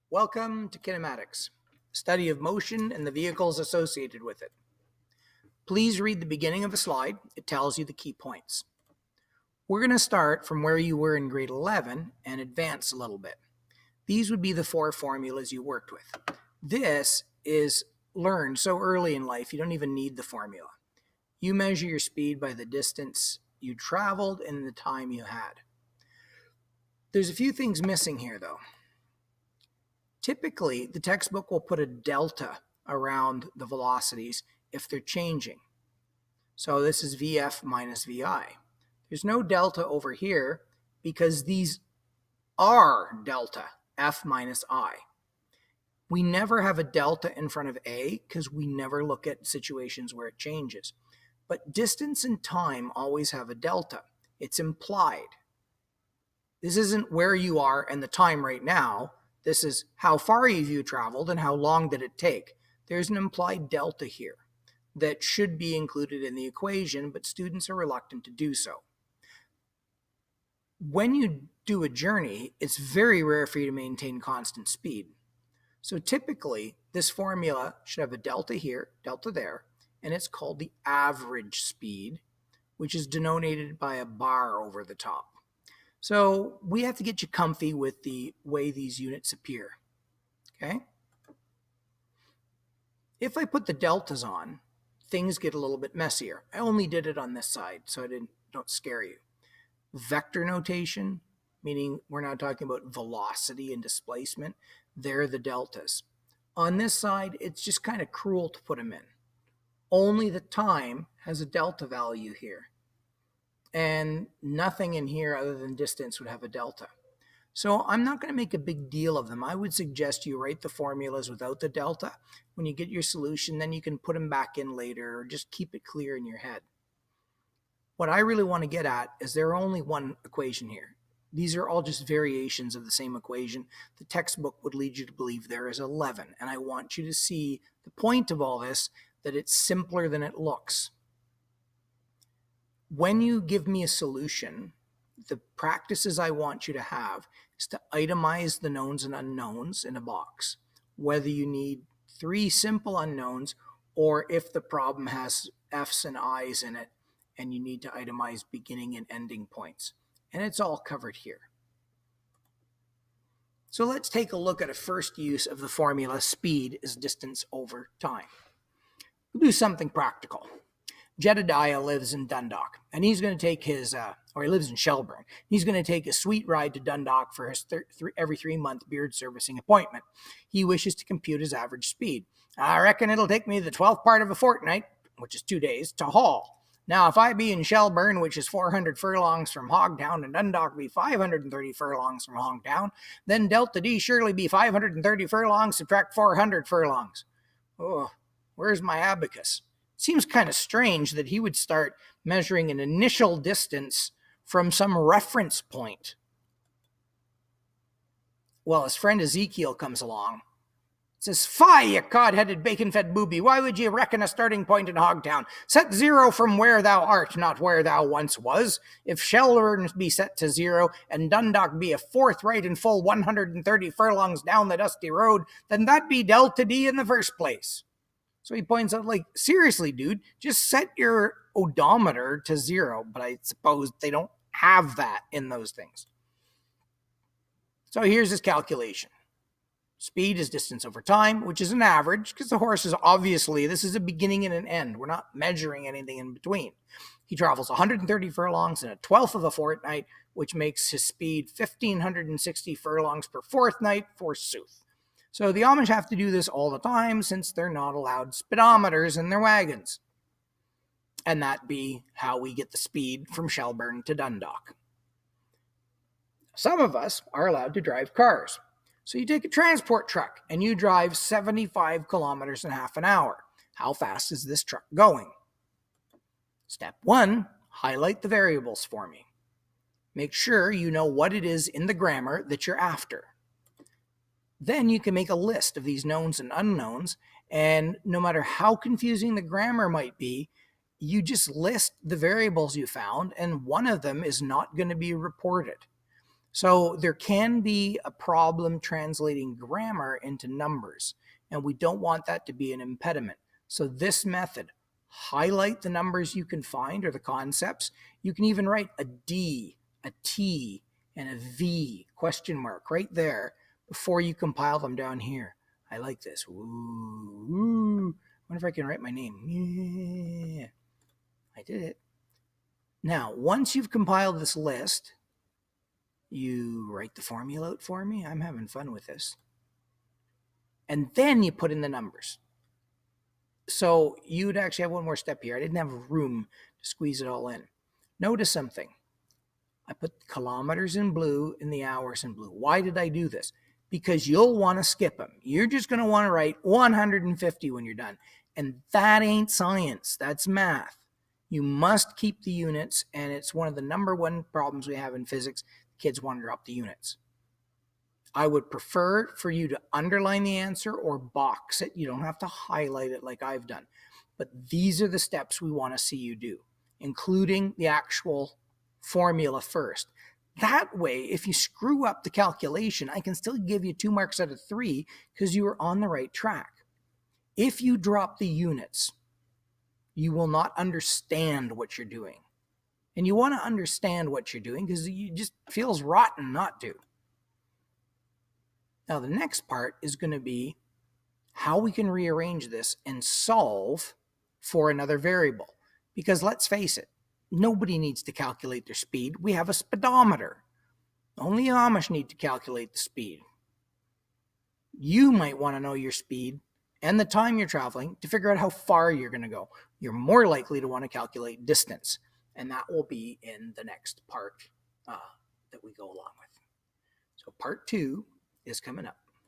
Welcome to Kinematics, study of motion and the vehicles associated with it. Please read the beginning of a slide. It tells you the key points. We're going to start from where you were in grade 11 and advance a little bit. These would be the four formulas you worked with. This is learned so early in life, you don't even need the formula. You measure your speed by the distance you traveled and the time you had. There's a few things missing here, though. Typically, the textbook will put a delta around the velocities if they're changing. So this is VF minus VI. There's no delta over here because these are delta, F minus I. We never have a delta in front of A because we never look at situations where it changes. But distance and time always have a delta. It's implied. This isn't where you are and the time right now. This is how far you traveled and how long did it take. There's an implied delta here that should be included in the equation, but students are reluctant to do so. When you do a journey, it's very rare for you to maintain constant speed. So typically, this formula should have a delta here, delta there, and it's called the average speed, which is denoted by a bar over the top. So we have to get you comfy with the way these units appear, okay? If I put the deltas on, things get a little bit messier. I only did it on this side, so don't scare you. Vector notation, meaning we're not talking about velocity and displacement, they're the deltas. On this side, it's just kind of cruel to put them in. Only the time has a delta value here. And nothing in here other than distance would have a delta. So I'm not going to make a big deal of them. I would suggest you write the formulas without the delta. When you get your solution, then you can put them back in later or just keep it clear in your head. What I really want to get at is there are only one equation here. These are all just variations of the same equation. The textbook would lead you to believe there is 11. And I want you to see the point of all this, that it's simpler than it looks. When you give me a solution, the practices I want you to have is to itemize the knowns and unknowns in a box, whether you need 3 simple unknowns or if the problem has F's and I's in it and you need to itemize beginning and ending points. And it's all covered here. So let's take a look at a first use of the formula speed is distance over time. We'll do something practical. Jedediah lives in Dundalk, and he's going to take his, or he lives in Shelburne. He's going to take a sweet ride to Dundalk for his every 3-month beard servicing appointment. He wishes to compute his average speed. I reckon it'll take me the 12th part of a fortnight, which is 2 days, to haul. Now, if I be in Shelburne, which is 400 furlongs from Hogtown, and Dundalk be 530 furlongs from Hogtown, then delta D surely be 530 furlongs, subtract 400 furlongs. Oh, where's my abacus? Seems kind of strange that he would start measuring an initial distance from some reference point. Well, his friend Ezekiel comes along. Says, "Fie, you cod-headed, bacon-fed booby, why would ye reckon a starting point in Hogtown? Set 0 from where thou art, not where thou once was. If Shelburne be set to 0, and Dundalk be a forthright and full 130 furlongs down the dusty road, then that be delta D in the first place." So he points out, like, seriously, dude, just set your odometer to 0. But I suppose they don't have that in those things. So here's his calculation. Speed is distance over time, which is an average, because the horse is obviously, this is a beginning and an end. We're not measuring anything in between. He travels 130 furlongs in a 12th of a fortnight, which makes his speed 1,560 furlongs per fortnight, forsooth. So the Amish have to do this all the time since they're not allowed speedometers in their wagons. And that be how we get the speed from Shelburne to Dundalk. Some of us are allowed to drive cars. So you take a transport truck and you drive 75 kilometers in half an hour. How fast is this truck going? Step 1, highlight the variables for me. Make sure you know what it is in the grammar that you're after. Then you can make a list of these knowns and unknowns, and no matter how confusing the grammar might be, you just list the variables you found, and one of them is not going to be reported. So there can be a problem translating grammar into numbers, and we don't want that to be an impediment. So this method, highlight the numbers you can find or the concepts. You can even write a D, a T, and a V question mark right there before you compile them down here. I like this. Ooh. I wonder if I can write my name. Yeah. I did it. Now, once you've compiled this list, you write the formula out for me. I'm having fun with this. And then you put in the numbers. So you'd actually have one more step here. I didn't have room to squeeze it all in. Notice something. I put kilometers in blue and the hours in blue. Why did I do this? Because you'll want to skip them. You're just going to want to write 150 when you're done. And that ain't science. That's math. You must keep the units, and it's one of the number one problems we have in physics. Kids want to drop the units. I would prefer for you to underline the answer or box it. You don't have to highlight it like I've done. But these are the steps we want to see you do, including the actual formula first. That way, if you screw up the calculation, I can still give you 2 marks out of 3 because you were on the right track. If you drop the units, you will not understand what you're doing. And you want to understand what you're doing because it just feels rotten not to. Now, the next part is going to be how we can rearrange this and solve for another variable. Because let's face it, nobody needs to calculate their speed. We have a speedometer. Only Amish need to calculate the speed. You might want to know your speed and the time you're traveling to figure out how far you're going to go. You're more likely to want to calculate distance, and that will be in the next part that we go along with. So part 2 is coming up.